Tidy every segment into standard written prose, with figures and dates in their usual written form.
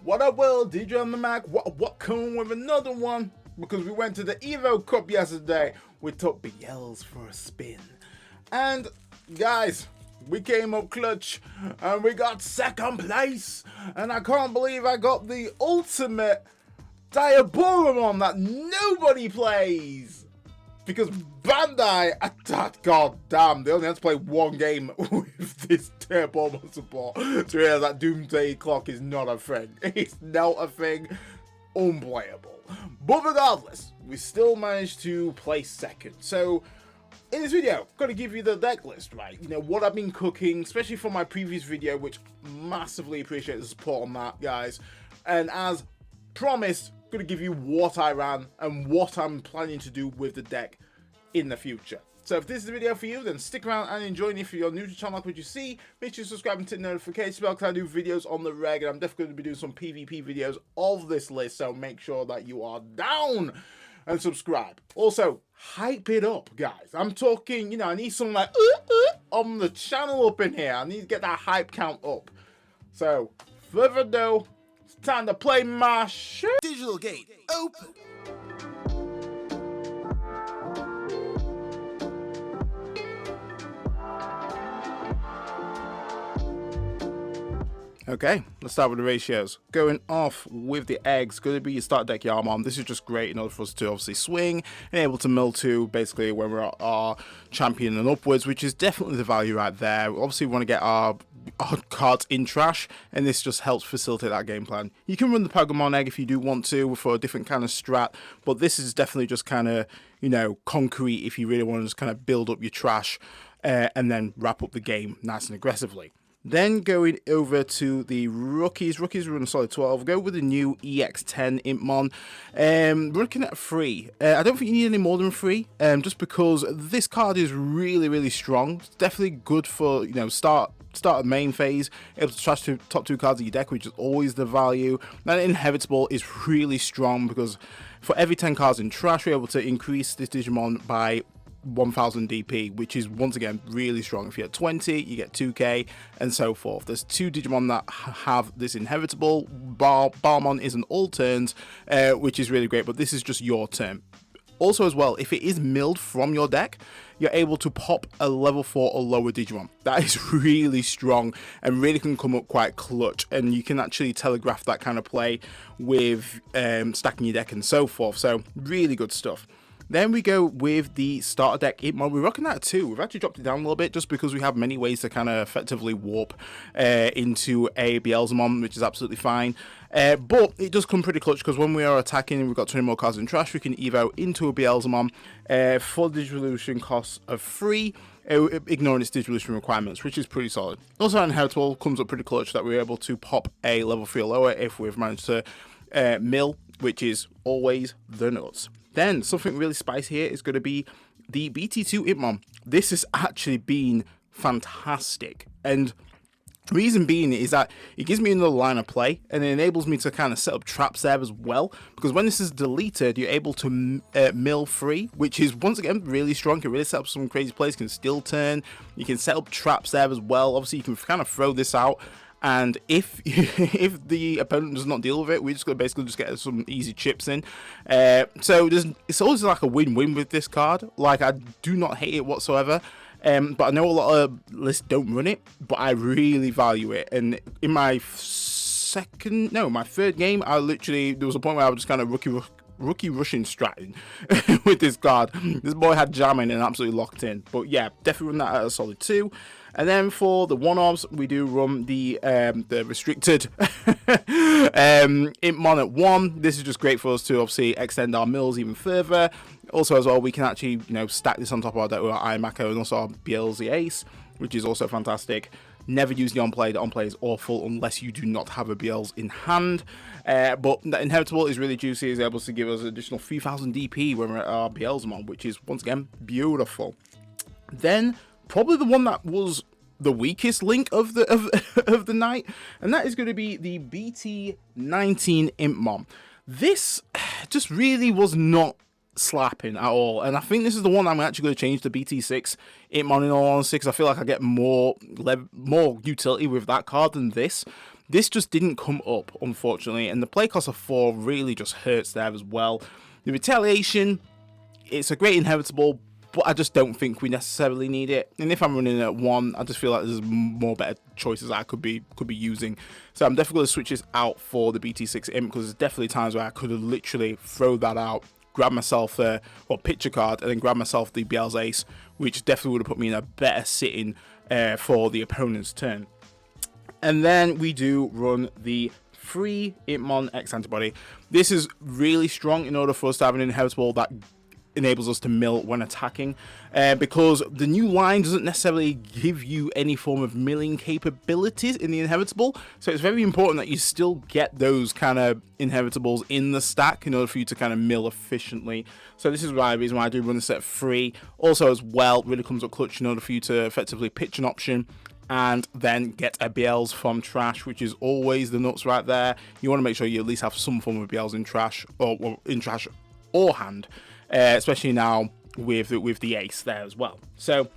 What up, Will? DJ on the Mac. What coming with another one? Because we went to the Evo Cup yesterday. We took BLs for a spin. And guys, we came up clutch and we got second place. And I can't believe I got the ultimate Baalmon that nobody plays. Because Bandai, god damn, they only had to play one game with this Baalmon support to realize that Doomsday Clock is not a thing. It's not a thing. Unplayable. But regardless, we still managed to place second. So in this video, I'm going to give you the deck list, right? You know, what I've been cooking, especially from my previous video, which massively appreciate the support on that, guys. And as promised, I'm going to give you what I ran and what I'm planning to do with the deck in the future. So if this is the video for you, then stick around and enjoy. And if you're new to the channel, like what you see, make sure you subscribe and hit the notification bell, because I do videos on the reg, and I'm definitely going to be doing some PvP videos of this list, so make sure that you are down and subscribe. Also, hype it up, guys. I'm talking, you know, I need some like on the channel up in here. I need to get that hype count up. So, further ado, it's time to play my shit. Digital gate open. Okay, let's start with the ratios. Going off with the eggs, going to be your start deck Baalmon. This is just great in order for us to obviously swing and able to mill to basically when we're at our champion and upwards, which is definitely the value right there. Obviously, we want to get our cards in trash, and this just helps facilitate that game plan. You can run the Pagamon egg if you do want to for a different kind of strat, but this is definitely just kind of, you know, concrete if you really want to just kind of build up your trash and then wrap up the game nice and aggressively. Then going over to the rookies. Rookies run a solid 12. Go with the new EX10 Impmon. We're looking at 3. I don't think you need any more than 3, just because this card is really strong. It's definitely good for, you know, start of main phase, able to trash the top 2 cards of your deck, which is always the value. And Inevitable is really strong because for every 10 cards in trash, we're able to increase this Digimon by 1000 DP, which is once again really strong. If you get 20, you get 2k and so forth. There's 2 Digimon that have this Inevitable. Baalmon is an all turns, which is really great, but this is just your turn. Also as well, if it is milled from your deck, you're able to pop a level 4 or lower Digimon. That is really strong and really can come up quite clutch, and you can actually telegraph that kind of play with stacking your deck and so forth. So really good stuff. Then we go with the starter deck Impmon. We're rocking that too. We've actually dropped it down a little bit just because we have many ways to kind of effectively warp into a Beelzemon, which is absolutely fine. But it does come pretty clutch because when we are attacking and we've got 20 more cards in trash, we can evo into a Beelzemon for Digivolution costs of 3. Ignoring its Digivolution requirements, which is pretty solid. Also, Inheritable comes up pretty clutch that we're able to pop a level 3 or lower if we've managed to mill, which is always the nuts. Then something really spicy here is going to be the BT2 Impmon. This has actually been fantastic, and reason being is that it gives me another line of play, and it enables me to kind of set up traps there as well, because when this is deleted, you're able to mill free, which is once again really strong. You can really set up some crazy plays, you can still turn, you can set up traps there as well. Obviously you can kind of throw this out, and if the opponent does not deal with it, we're just going to basically just get some easy chips in. So it's always like a win-win with this card. Like, I do not hate it whatsoever. But I know a lot of lists don't run it, but I really value it. And in my third game, there was a point where I was just kind of rookie rushing stratting with this card. This boy had jamming and absolutely locked in. But yeah, definitely run that at a solid 2. And then for the one-offs, we do run the restricted Impmon at 1. This is just great for us to obviously extend our mills even further. Also as well, we can actually, you know, stack this on top of our deck with our Iron Mako and also our BLZ Ace, which is also fantastic. Never use the on-play. The on-play is awful unless you do not have a BLs in hand. But the Inheritable is really juicy. It's able to give us additional 3000 DP when we're at our Beelzemon, which is once again beautiful. Then probably the one that was the weakest link of the night, and that is going to be the BT19 Impmon. This just really was not slapping at all, and I think this is the one I'm actually going to change to BT6 Impmon in all honesty, because I feel like I get more utility with that card than this. This just didn't come up, unfortunately, and the play cost of 4 really just hurts there as well. The retaliation, it's a great inheritable, but I just don't think we necessarily need it. And if I'm running at 1, I just feel like there's more better choices I could be using. So I'm definitely going to switch this out for the BT6 Imp, because there's definitely times where I could have literally thrown that out, grab myself a picture card, and then grab myself the Beelz Ace, which definitely would have put me in a better sitting for the opponent's turn. And then we do run the free Impmon X antibody. This is really strong in order for us to have an inheritable that enables us to mill when attacking, because the new line doesn't necessarily give you any form of milling capabilities in the inheritable, so it's very important that you still get those kind of inheritables in the stack in order for you to kind of mill efficiently. So this is the reason why I do run this at free. Also as well, really comes up clutch in order for you to effectively pitch an option and then get a Beelz from trash, which is always the nuts right there. You want to make sure you at least have some form of Beelz in trash, or hand, especially now with the ace there as well. So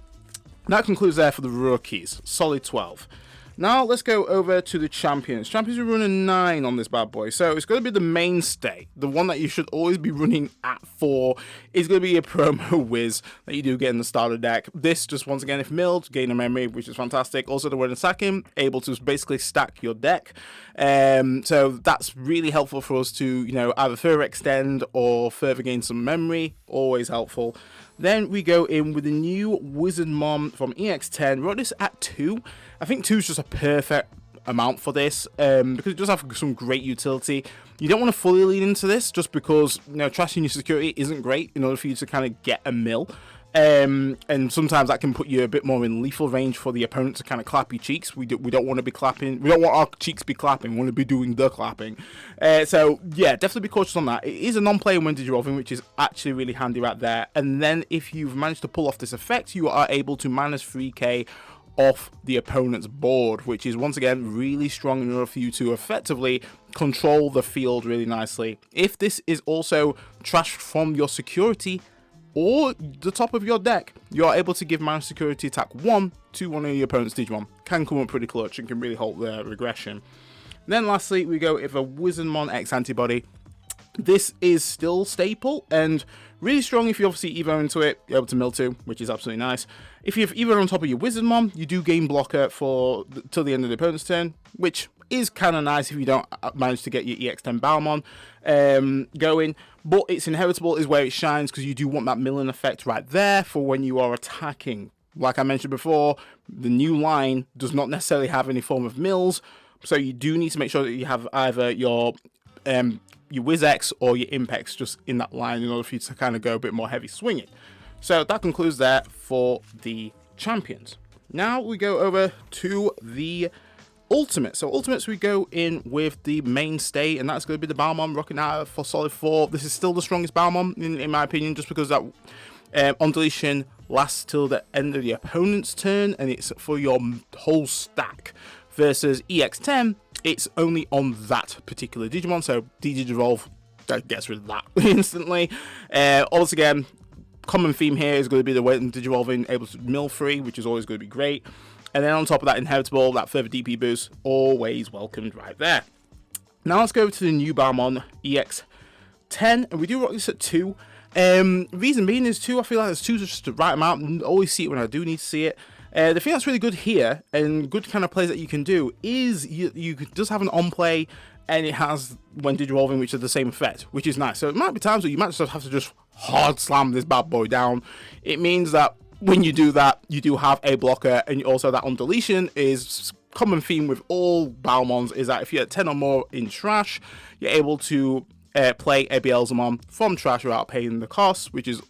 that concludes there for the rookies. Solid 12. Now let's go over to the champions. Champions are running 9 on this bad boy, so it's going to be the mainstay. The one that you should always be running at 4 is going to be a promo Wiz that you do get in the starter deck. This just, once again, if milled, gain a memory, which is fantastic. Also, when attacking, able to basically stack your deck. So that's really helpful for us to, either further extend or further gain some memory. Always helpful. Then we go in with the new Wizardmon from EX10. Wrote this at 2. I think 2 is just a perfect amount for this, because it does have some great utility. You don't want to fully lean into this just because trashing your security isn't great in order for you to kind of get a mill. And sometimes that can put you a bit more in lethal range for the opponent to kind of clap your cheeks. We don't want to be clapping. We don't want our cheeks to be clapping. We want to be doing the clapping. So yeah, definitely be cautious on that. It is a non-player when Digivolving, which is actually really handy right there. And then if you've managed to pull off this effect, you are able to minus 3k off the opponent's board, which is once again really strong in order for you to effectively control the field really nicely. If this is also trashed from your security or the top of your deck, you are able to give minus security attack 1 to one of your opponent's Digimon. Can come up pretty clutch and can really halt their regression. Then lastly, we go with a Wizardmon X antibody. This is still staple and really strong if you obviously evo into it, you're able to mill 2, which is absolutely nice. If you have evo on top of your Wizardmon, you do gain blocker till the end of the opponent's turn, which is kind of nice if you don't manage to get your EX10 Baalmon going. But its inheritable is where it shines, because you do want that milling effect right there for when you are attacking. Like I mentioned before, the new line does not necessarily have any form of mills, so you do need to make sure that you have either your WizX or your Impex just in that line in order for you to kind of go a bit more heavy swinging. So that concludes that for the champions. Now we go over to the ultimate. So ultimates, we go in with the mainstay, and that's going to be the Baalmon rocking out for solid 4. This is still the strongest Baalmon in my opinion, just because that on deletion lasts till the end of the opponent's turn, and it's for your whole stack. Versus EX10, it's only on that particular Digimon, so Digivolve gets rid of that instantly. Once again, common theme here is going to be the way Digivolving able to mill free, which is always going to be great. And then on top of that, inheritable, that further DP boost, always welcomed right there. Now let's go to the new Baalmon EX10, and we do rock this at 2. Reason being is 2, I feel like there's 2 just the right amount. I always see it when I do need to see it. The thing that's really good here, and good kind of plays that you can do, is you just have an on play, and it has when Digivolving, which is the same effect, which is nice. So it might be times where you might just have to just hard slam this bad boy down. It means that when you do that, you do have a blocker, and also that on deletion is common theme with all Baalmons, is that if you're at 10 or more in trash, you're able to play a Beelzemon from trash without paying the cost, which is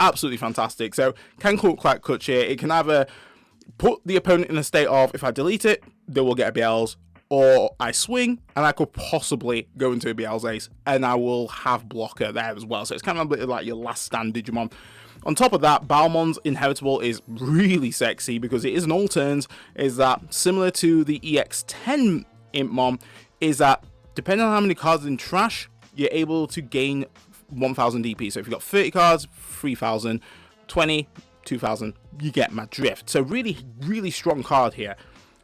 absolutely fantastic. So can come quite clutch here. It can either put the opponent in a state of, if I delete it, they will get a Beelz, or I swing and I could possibly go into a Beelz Ace and I will have blocker there as well. So it's kind of a bit like your last stand Digimon. On top of that, Baalmon's inheritable is really sexy because it is an all turns, is that similar to the EX10 Impmon, is that depending on how many cards in trash, you're able to gain 1000 DP. So if you've got 30 cards, 3000, 20, 2000, you get my drift. So really, really strong card here.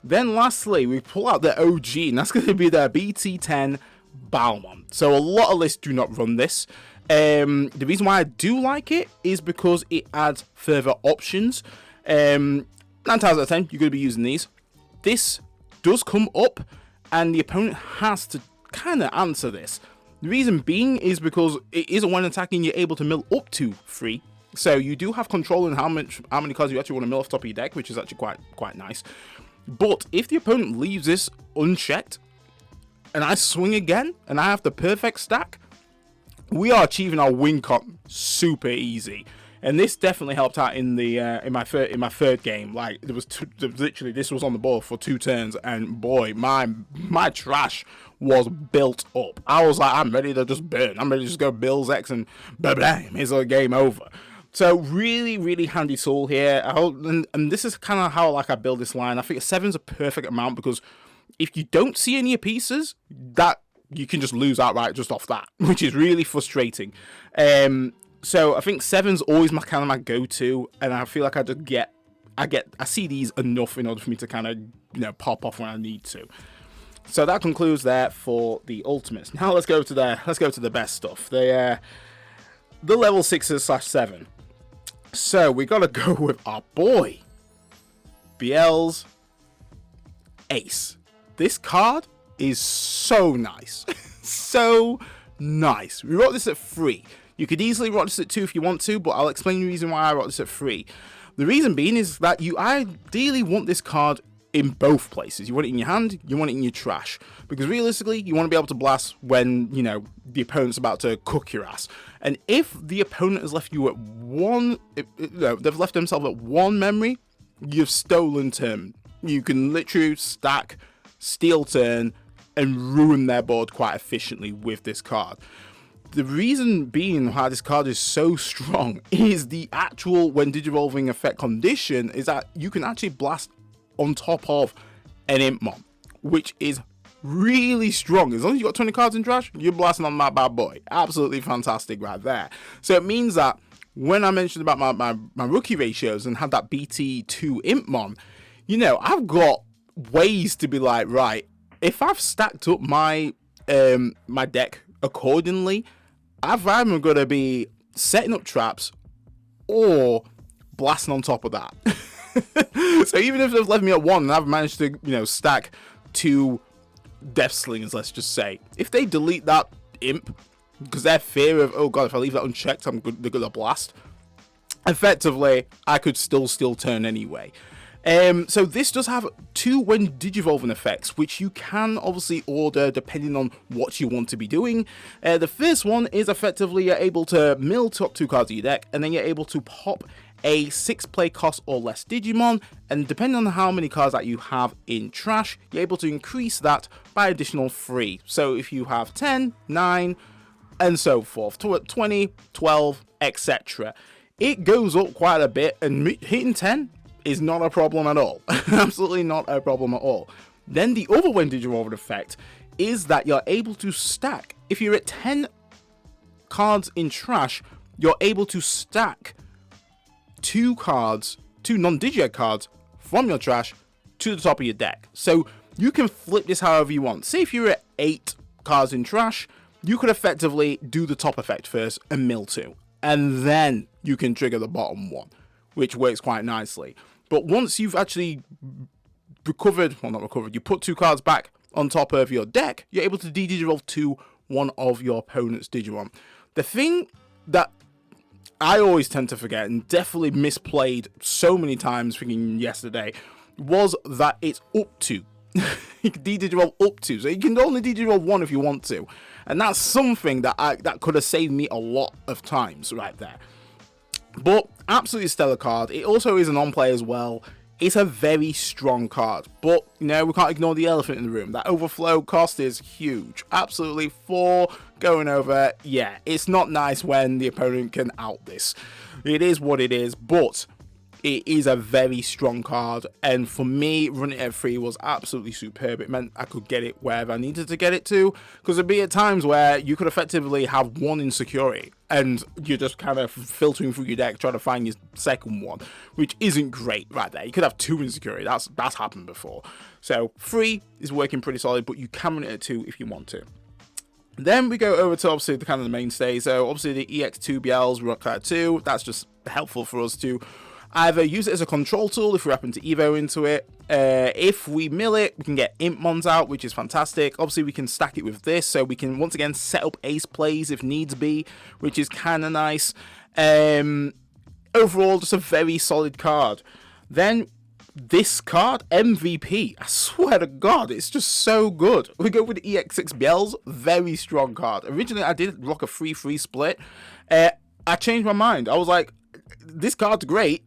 Then lastly, we pull out the OG, and that's going to be the BT10 Baalmon. So a lot of lists do not run this. The reason why I do like it is because it adds further options. 9 times out of 10, you're going to be using these. This does come up, and the opponent has to kind of answer this. The reason being is because it isn't when attacking, you're able to mill up to 3. So you do have control in how many cards you actually want to mill off the top of your deck, which is actually quite nice. But if the opponent leaves this unchecked, and I swing again, and I have the perfect stack, we are achieving our win con super easy. And this definitely helped out in the in my third game. Like literally this was on the board for 2 turns, and boy, my trash was built up. I was like, I'm ready to just burn. I'm ready to just go Bills X and bam, here's a game over. So really handy tool here. And this is kind of how like I build this line. I think 7's a perfect amount, because if you don't see any pieces, that you can just lose outright just off that, which is really frustrating. So I think 7's always my kind of my go-to, and I feel like I see these enough in order for me to kind of pop off when I need to. So that concludes that for the ultimates. Now let's go to the best stuff. The level 6s/7. So we gotta go with our boy Beelzemon Ace. This card is so nice. So nice. We wrote this at 3. You could easily write this at 2 if you want to, but I'll explain the reason why I wrote this at 3. The reason being is that you ideally want this card in both places. You want it in your hand, you want it in your trash. Because realistically, you want to be able to blast when, the opponent's about to cook your ass. And if the opponent has left you at they've left themselves at 1 memory, you've stolen turn. You can literally stack, steal turn, and ruin their board quite efficiently with this card. The reason being why this card is so strong is the actual when Digivolving effect condition is that you can actually blast on top of an Impmon, which is really strong. As long as you got 20 cards in trash, you're blasting on that bad boy. Absolutely fantastic right there. So it means that when I mentioned about my rookie ratios and had that BT2 Impmon, I've got ways to be like, right, if I've stacked up my my deck accordingly, I'm either going to be setting up traps or blasting on top of that. So even if they've left me at 1 and I've managed to, stack 2 Death Slingers, let's just say, if they delete that Imp, because their fear of, oh god, if I leave that unchecked, they're going to blast, effectively, I could still turn anyway. So this does have 2 when Digivolving effects, which you can obviously order depending on what you want to be doing. The first one is effectively you're able to mill top 2 cards of your deck, and then you're able to pop a 6 play cost or less Digimon, and depending on how many cards that you have in trash, you're able to increase that by additional 3. So if you have 10, 9, and so forth, 20, 12, etc. It goes up quite a bit, and hitting 10 is not a problem at all. Absolutely not a problem at all. Then the other when Digivolving effect is that you're able to stack. If you're at 10 cards in trash, you're able to stack 2 non-Digi cards from your trash to the top of your deck. So you can flip this however you want. Say if you're at 8 cards in trash, you could effectively do the top effect first and mill 2. And then you can trigger the bottom one, which works quite nicely. But once you've actually you put 2 cards back on top of your deck, you're able to de-digivolve to one of your opponent's Digimon. The thing that I always tend to forget, and definitely misplayed so many times thinking yesterday, was that it's up to. You can de-digivolve up to, so you can only de-digivolve 1 if you want to. And that's something that could have saved me a lot of times right there. But absolutely stellar card. It also is an on-play as well. It's a very strong card, but we can't ignore the elephant in the room. That overflow cost is huge. Absolutely 4 going over. Yeah, it's not nice when the opponent can out this. It is what it is, but it is a very strong card, and for me, running it at 3 was absolutely superb. It meant I could get it wherever I needed to get it to, because there'd be at times where you could effectively have one insecurity, and you're just kind of filtering through your deck trying to find your second one, which isn't great right there. You could have 2 insecurity. That's happened before. So 3 is working pretty solid, but you can run it at 2 if you want to. Then we go over to obviously the kind of the mainstay. So obviously the EX2 BLs we rock at 2. That's just helpful for us to either use it as a control tool if we happen to evo into it. If we mill it, we can get Impmons out, which is fantastic. Obviously we can stack it with this, so we can once again set up ace plays if needs be, which is kind of nice. Overall, just a very solid card. Then this card, MVP, I swear to God, it's just so good. We go with the EX6 BLs, very strong card. Originally, I did rock a 3-3 split. I changed my mind. I was like, this card's great,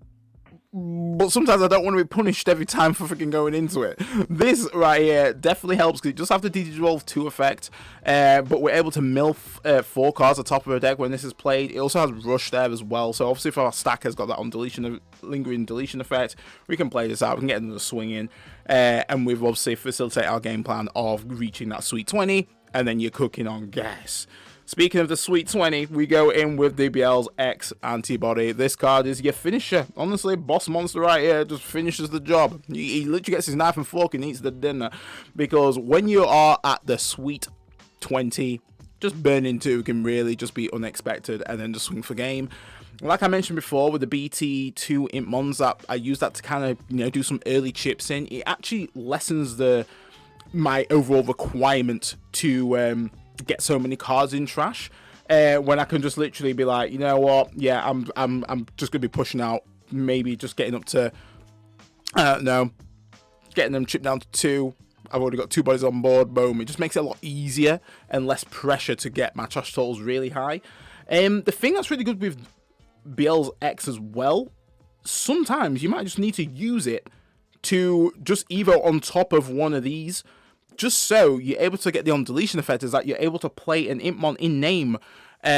but sometimes I don't want to be punished every time for freaking going into it. This right here definitely helps because you just have the Digivolve 2 effect, but we're able to mill 4 cards at the top of a deck when this is played. It also has Rush there as well, so obviously if our stack has got that on deletion, lingering deletion effect, we can play this out, we can get another swing in, and we've obviously facilitate our game plan of reaching that sweet 20, and then you're cooking on gas. Speaking of the sweet 20, we go in with the BL's X antibody. This card is your finisher. Honestly, boss monster right here just finishes the job. He literally gets his knife and fork and eats the dinner. Because when you are at the sweet 20, just burning 2 can really just be unexpected and then just swing for game. Like I mentioned before with the BT2 Impmons, that I use that to kind of, you know, do some early chips in. It actually lessens my overall requirement to get so many cards in trash, when I can just literally be like, you know what, yeah, I'm just gonna be pushing out, maybe just getting up to getting them chipped down to 2. I've already got 2 bodies on board, boom. It just makes it a lot easier and less pressure to get my trash totals really high. The thing that's really good with BL's X as well, sometimes you might just need to use it to just evo on top of one of these, just so you're able to get the on deletion effect, is that you're able to play an Impmon in name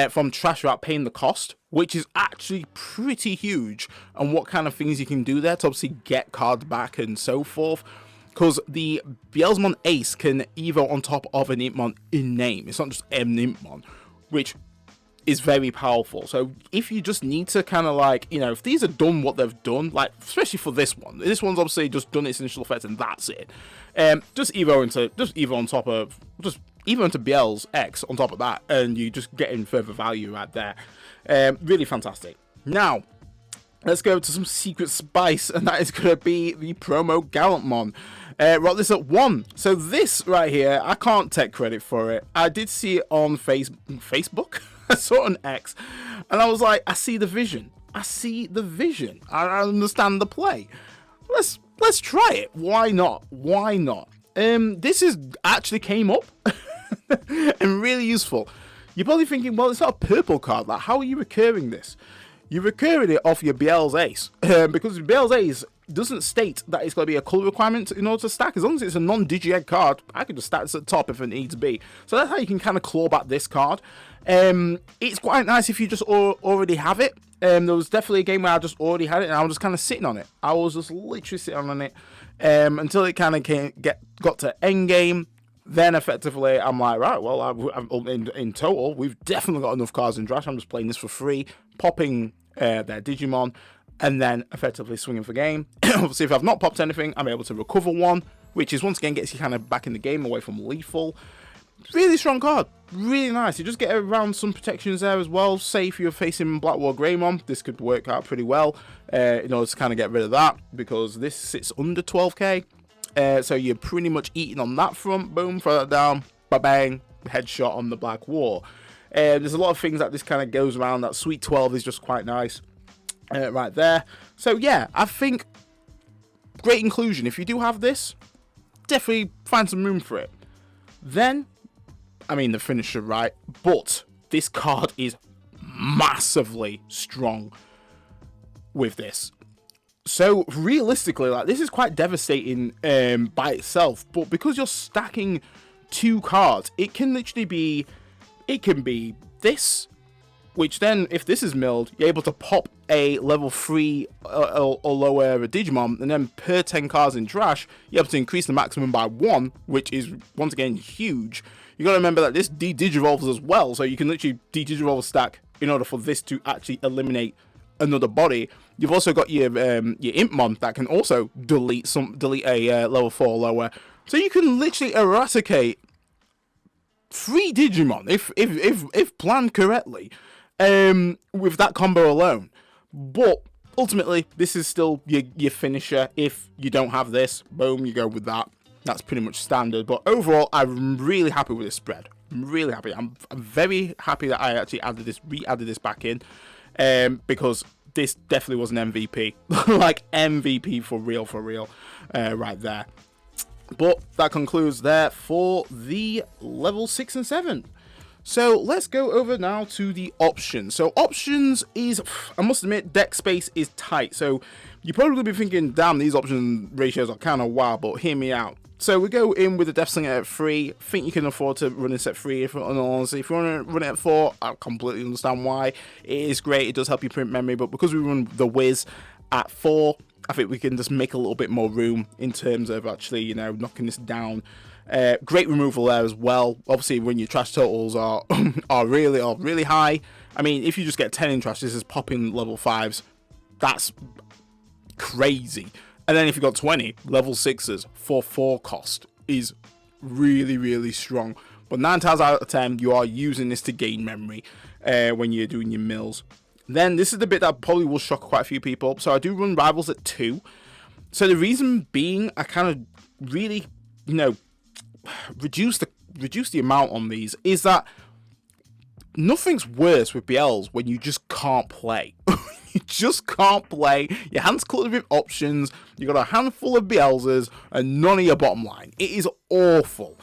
from trash without paying the cost, which is actually pretty huge, and what kind of things you can do there to obviously get cards back and so forth. Because the Beelzemon Ace can evo on top of an Impmon in name. It's not just an Impmon, which is very powerful. So if you just need to kind of like, you know, if these are done what they've done, like especially for this one's obviously just done its initial effect and that's it. Just evo into BL's X on top of that, and you just getting further value right there. Really fantastic. Now let's go to some secret spice, and that is going to be the promo Gallantmon. Rock this at 1. So this right here, I can't take credit for it. I did see it on Facebook. I saw it on X, and I was like, I see the vision. I understand the play. Let's try it. Why not? This is actually came up and really useful. You're probably thinking, well, it's not a purple card. Like, how are you recurring this? You're recurring it off your BL's Ace, because BL's Ace doesn't state that it's going to be a color requirement in order to stack. As long as it's a non-digi-egg card, I can just stack this at the top if it needs to be. So that's how you can kind of claw back this card. It's quite nice if you just already have it. There was definitely a game where I just already had it, and I was just kind of sitting on it. I was just literally sitting on it until it kind of got to end game. Then effectively, I'm like, right, well, in total, we've definitely got enough cards in draft. I'm just playing this for free, popping their Digimon, and then effectively swinging for game. Obviously, if I've not popped anything, I'm able to recover 1, which is once again gets you kind of back in the game away from lethal. Really strong card, really nice. You just get around some protections there as well. Say if you're facing Black War Greymon, this could work out pretty well in order to kind of get rid of that, because this sits under 12k. So you're pretty much eating on that front. Boom, throw that down, ba-bang, headshot on the Black War. There's a lot of things that this kind of goes around. That sweet 12 is just quite nice right there. So yeah, I think great inclusion. If you do have this, definitely find some room for it. Then, I mean, the finisher, right? But this card is massively strong with this. So realistically, like, this is quite devastating by itself, but because you're stacking 2 cards, it can literally be, it can be this, which then if this is milled, you're able to pop a level 3 or lower Digimon, and then per 10 cards in trash, you're able to increase the maximum by 1, which is, once again, huge. You gotta remember that this de-digivolves as well, so you can literally de-digivolve a stack in order for this to actually eliminate another body. You've also got your Impmon that can also delete a level 4 or lower. So you can literally eradicate 3 Digimon if planned correctly, with that combo alone. But ultimately, this is still your finisher. If you don't have this, boom, you go with that. That's pretty much standard. But overall, I'm really happy with this spread. I'm really happy. I'm very happy that I actually re-added this back in, because this definitely was an MVP. Like MVP for real, right there. But that concludes there for the level 6 and 7. So let's go over now to the options. So options is, I must admit, deck space is tight. So you're probably be thinking, damn, these option ratios are kind of wild, but hear me out. So we go in with the Death Slinger at 3. Think you can afford to run this at 3, if honestly. If you want to run it at 4, I completely understand why. It is great, it does help you print memory, but because we run the Wiz at 4, I think we can just make a little bit more room in terms of actually, you know, knocking this down. Great removal there as well. Obviously, when your trash totals are really high. I mean, if you just get 10 in trash, this is popping level 5s. That's crazy. And then if you got 20 level 6s for 4 cost is really strong. But 9 times out of 10, you are using this to gain memory when you're doing your mills. Then this is the bit that probably will shock quite a few people. So I do run rivals at 2. So the reason being, I kind of really, you know, reduce the amount on these is that nothing's worse with BLs when you just can't play. You just can't play. Your hand's cluttered with options. You got a handful of BLs and none of your bottom line. It is awful.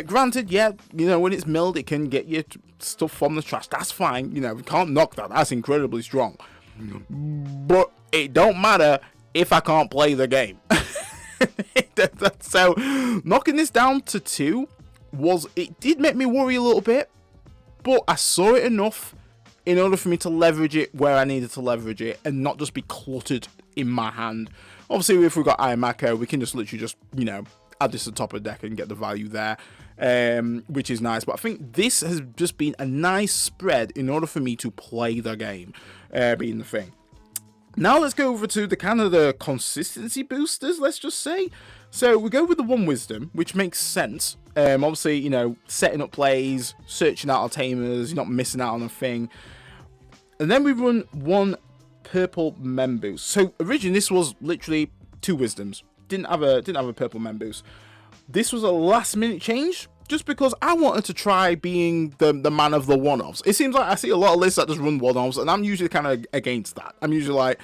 Granted, yeah, you know, when it's milled, it can get your stuff from the trash. That's fine. You know, we can't knock that. That's incredibly strong. But it don't matter if I can't play the game. So knocking this down to 2 it did make me worry a little bit, but I saw it enough in order for me to leverage it where I needed to leverage it and not just be cluttered in my hand. Obviously, if we've got Ayamako, we can just literally just, you know, add this to the top of the deck and get the value there, which is nice. But I think this has just been a nice spread in order for me to play the game, being the thing. Now let's go over to the kind of the consistency boosters, let's just say. So we go with the 1 Wisdom, which makes sense. Obviously, you know, setting up plays, searching out our Tamers, you're not missing out on a thing. And then we run 1 purple mem boost. So originally this was literally 2 Wisdoms. Didn't have a purple mem boost. This was a last minute change, just because I wanted to try being the man of the one-offs. It seems like I see a lot of lists that just run one-offs, and I'm usually kind of against that. I'm usually like,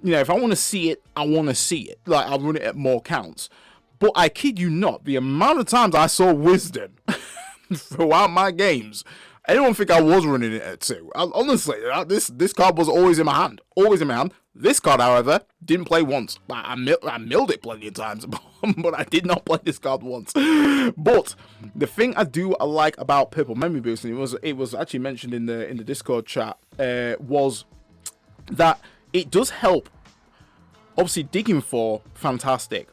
you know, if I want to see it, I want to see it. Like, I'll run it at more counts. But I kid you not, the amount of times I saw Wisdom throughout my games, I don't think I was running it at 2. Honestly, this card was always in my hand. Always in my hand. This card, however, didn't play once. I milled it plenty of times, but I did not play this card once. But the thing I like about Purple Memory Boost, and it was actually mentioned in the Discord chat, was that it does help. Obviously, digging for, fantastic.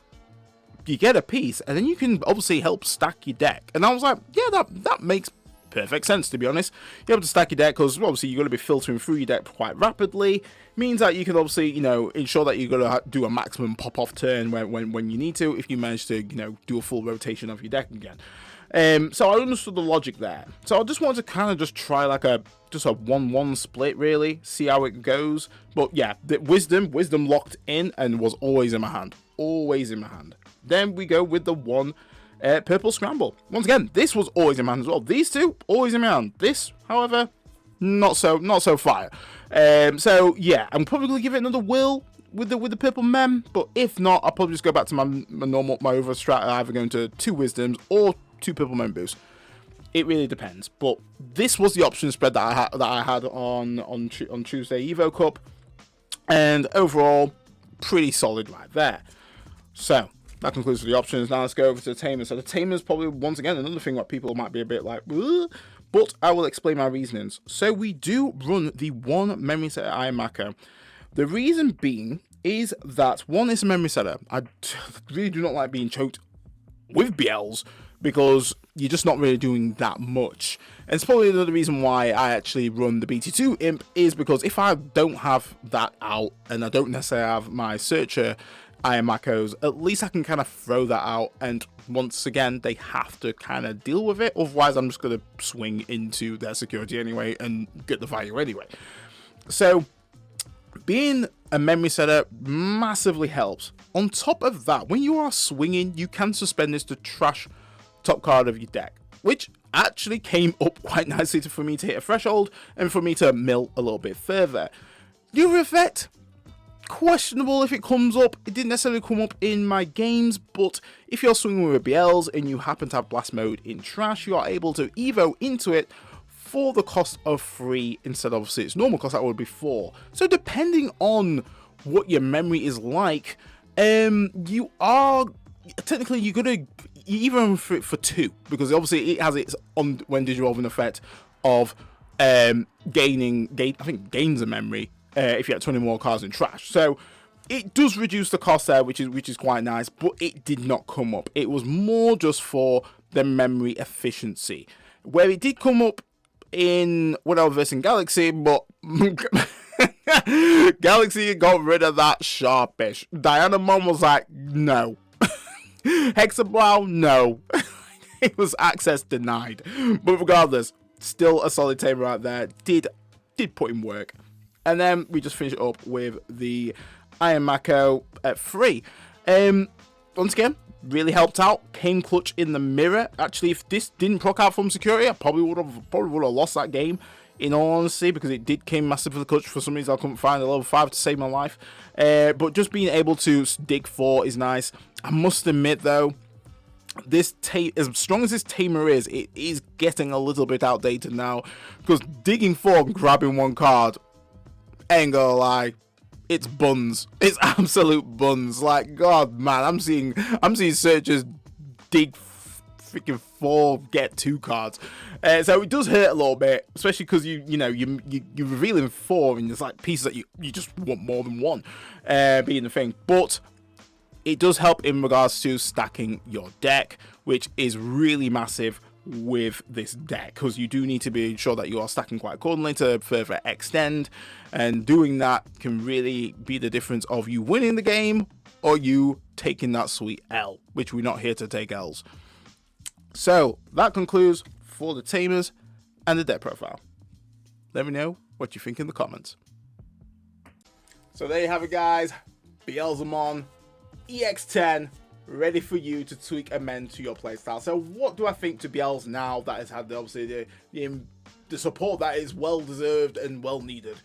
You get a piece, and then you can obviously help stack your deck. And I was like, yeah, that makes perfect sense, to be honest. You're able to stack your deck because obviously you're going to be filtering through your deck quite rapidly. Means that you can obviously, you know, ensure that you're going to do a maximum pop-off turn when you need to, if you manage to, you know, do a full rotation of your deck again. So I understood the logic there. So I just wanted to kind of just try like a 1-1 split, really, see how it goes. But yeah, the Wisdom locked in and was always in my hand. Always in my hand. Then we go with the 1 Purple Scramble. Once again, this was always in my hand as well. These two, always in my hand. This, however, not so fire. So yeah, I'm probably gonna give it another whirl with the purple mem, but if not, I'll probably just go back to my over strat, either going to 2 Wisdoms or 2 purple mem boosts. It really depends. But this was the option spread that I had on Tuesday Evo Cup, and overall, pretty solid right there. So that concludes the options. Now let's go over to the Tamer. So the Tamer is probably, once again, another thing that people might be a bit like, ugh, but I will explain my reasonings. So we do run the 1 memory set at Ayamako. The reason being is that, one, is a memory setter. I really do not like being choked with BLs because you're just not really doing that much. And it's probably another reason why I actually run the BT2 Imp, is because if I don't have that out and I don't necessarily have my searcher Iron Makos, at least I can kind of throw that out, and once again they have to kind of deal with it, otherwise I'm just going to swing into their security anyway and get the value anyway. So being a memory setter massively helps. On top of that, when you are swinging, you can suspend this to trash top card of your deck, which actually came up quite nicely for me to hit a threshold and for me to mill a little bit further. Your effect, questionable if it comes up. It didn't necessarily come up in my games, but if you're swinging with BLs and you happen to have blast mode in trash, you are able to evo into it for the cost of 3 instead of obviously its normal cost that would be 4. So depending on what your memory is like, you are technically, you're gonna even for 2, because obviously it has its on when digivolving effect of I think gains a memory if you have 20 more cards in trash. So it does reduce the cost there, which is quite nice, but it did not come up. It was more just for the memory efficiency, where it did come up in when I was versing Galaxy, but Galaxy got rid of that sharpish. Dianamon was like, no. Hexablow, no. It was access denied. But regardless, still a solid Tamer right there. Did put in work. And then we just finish it up with the Iron Mako at 3. Once again, really helped out. Came clutch in the mirror. Actually, if this didn't proc out from security, I probably would have lost that game, in all honesty, because it did came massively clutch. For some reason, I couldn't find a level 5 to save my life. But just being able to dig 4 is nice. I must admit, though, this as strong as this Tamer is, it is getting a little bit outdated now, because digging 4 and grabbing 1 card, ain't gonna lie, it's buns. It's absolute buns. Like, God, man, I'm seeing searchers dig freaking 4, get 2 cards. So it does hurt a little bit, especially because you're revealing 4 and there's like pieces that you just want more than 1 being the thing. But it does help in regards to stacking your deck, which is really massive with this deck, because you do need to be sure that you are stacking quite accordingly to further extend, and doing that can really be the difference of you winning the game or you taking that sweet L, which we're not here to take L's. So that concludes for the Tamers and the deck profile. Let me know what you think in the comments. So there you have it, guys. Beelzemon EX10 ready for you to tweak, amend to your playstyle. So what do I think to BLs now that has had obviously the support that is well deserved and well needed?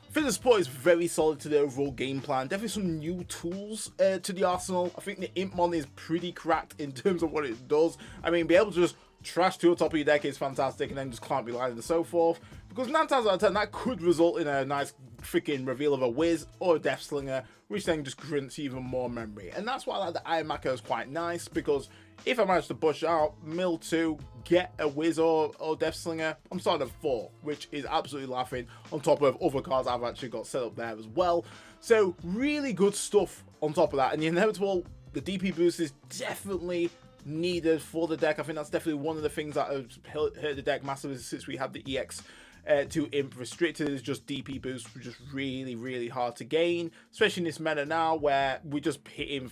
I think the support is very solid to the overall game plan. Definitely some new tools to the arsenal. I think the Impmon is pretty cracked in terms of what it does. I mean, be able to just trash to the top of your deck is fantastic, and then just can't be lining and so forth. Because 9 times out of 10, that could result in a nice freaking reveal of a Wiz or a Death Slinger, which then just grants even more memory. And that's why I like the Iron Mako is quite nice, because if I manage to push out, mill 2, get a Wiz or Death Slinger, I'm starting at 4, which is absolutely laughing, on top of other cards I've actually got set up there as well. So really good stuff on top of that. And the inevitable, the DP boost is definitely needed for the deck. I think that's definitely one of the things that has hurt the deck massively since we had the EX2 Imp restricted, is just DP boost, which is really hard to gain, especially in this meta now where we just hit in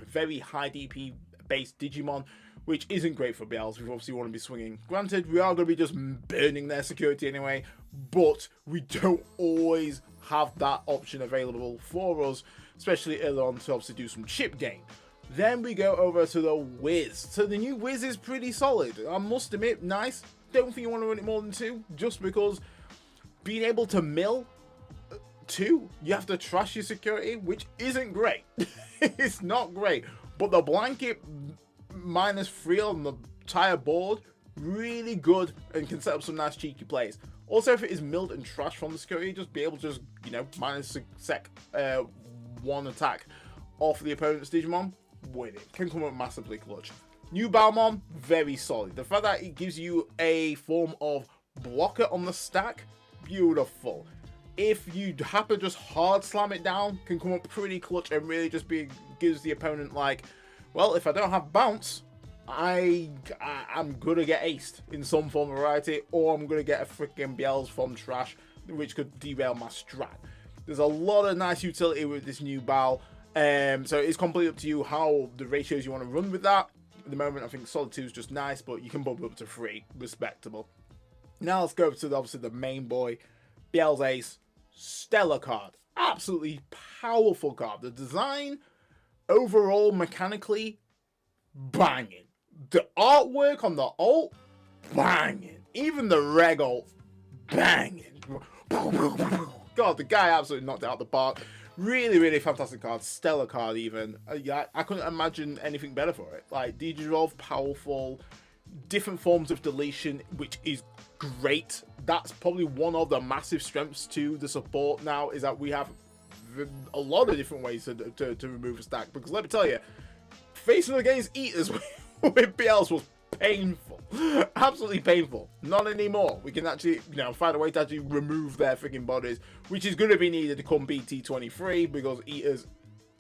very high DP based Digimon, which isn't great for BLs. We obviously want to be swinging. Granted, we are going to be just burning their security anyway, but we don't always have that option available for us, especially early on, to obviously do some chip gain. Then we go over to the Wiz. So the new Wiz is pretty solid. I must admit, nice. Don't think you want to run it more than 2, just because being able to mill 2, you have to trash your security, which isn't great. It's not great. But the blanket -3 on the entire board, really good, and can set up some nice cheeky plays. Also, if it is milled and trashed from the security, just be able to just, -1 attack off the opponent's Digimon, win it. Can come up massively clutch. New Baalmon, very solid. The fact that it gives you a form of blocker on the stack, beautiful. if you happen to just hard slam it down, can come up pretty clutch and really just gives the opponent like, well, if I don't have bounce, I'm gonna get aced in some form of variety, or I'm gonna get a freaking Beelz from trash, which could derail my strat. There's a lot of nice utility with this new Baal, so it's completely up to you how the ratios you want to run with that. At the moment, I think solid 2 is just nice, but you can bump it up to 3, respectable. Now let's go to obviously the main boy, Beelz Ace, stellar card, absolutely powerful card. The design, overall, mechanically, banging. The artwork on the ult, banging. Even the reg ult, banging. God, the guy absolutely knocked it out the park. Really, really fantastic card. Stellar card even. Yeah, I couldn't imagine anything better for it. Like, Digivolve, powerful. Different forms of deletion, which is great. That's probably one of the massive strengths to the support now, is that we have a lot of different ways to remove a stack. Because let me tell you, facing against Eaters with Beelz was painful. Absolutely painful. Not anymore. We can actually, find a way to actually remove their freaking bodies, which is going to be needed to come BT23, because Eaters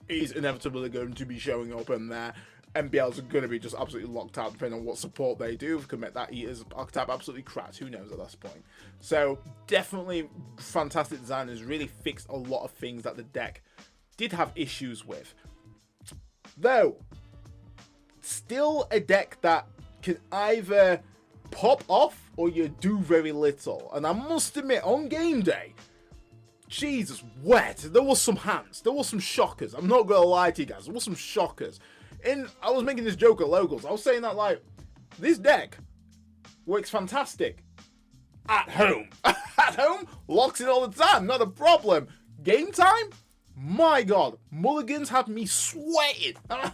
is inevitably going to be showing up in there, and Beelz are going to be just absolutely locked out depending on what support they do. If we can make that Eaters archetype absolutely crash, who knows at this point. So definitely fantastic design, has really fixed a lot of things that the deck did have issues with. Though, still a deck that can either pop off or you do very little. And I must admit, on game day, Jesus, wet. There was some hands. There was some shockers. I'm not going to lie to you guys. There was some shockers. And I was making this joke at locals. I was saying that, like, this deck works fantastic at home. At home, locks it all the time. Not a problem. Game time? My God. Mulligans had me sweating. I'm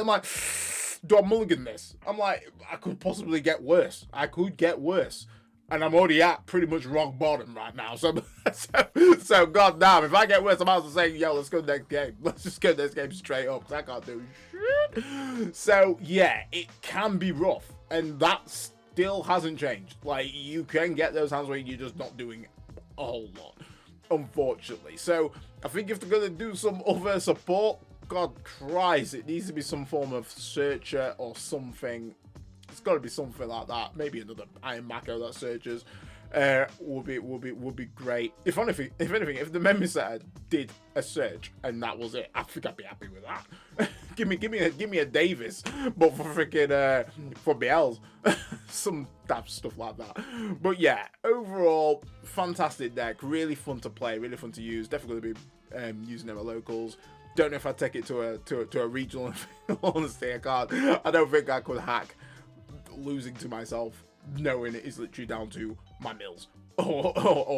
like, do I mulligan this? I'm like, I could possibly get worse. I could get worse. And I'm already at pretty much rock bottom right now. So God damn, if I get worse, I'm also saying, yo, let's go next game. Let's just go next game straight up, because I can't do shit. So, yeah, it can be rough. And that still hasn't changed. Like, you can get those hands where you're just not doing a whole lot, unfortunately. So, I think if they're going to do some other support, God Christ, it needs to be some form of searcher or something. It's got to be something like that. Maybe another Iron Mako that searches would be great. If anything, if the memory set did a search and that was it, I think I'd be happy with that. give me a Davis, but for freaking for Beelz, some type of stuff like that. But yeah, overall, fantastic deck. Really fun to play. Really fun to use. Definitely gonna be using them at locals. Don't know if I'd take it to a regional. Honestly, I can't. I don't think I could hack losing to myself, knowing it is literally down to my mills or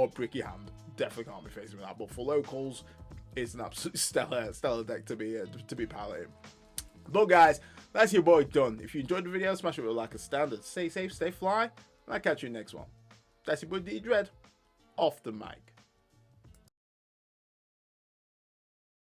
a bricky hand. Definitely can't be facing with that. But for locals, it's an absolute stellar deck to be piloting. But guys, that's your boy done. If you enjoyed the video, smash it with a like a standard. Stay safe, stay fly, and I'll catch you next one. That's your boy D Dread, off the mic.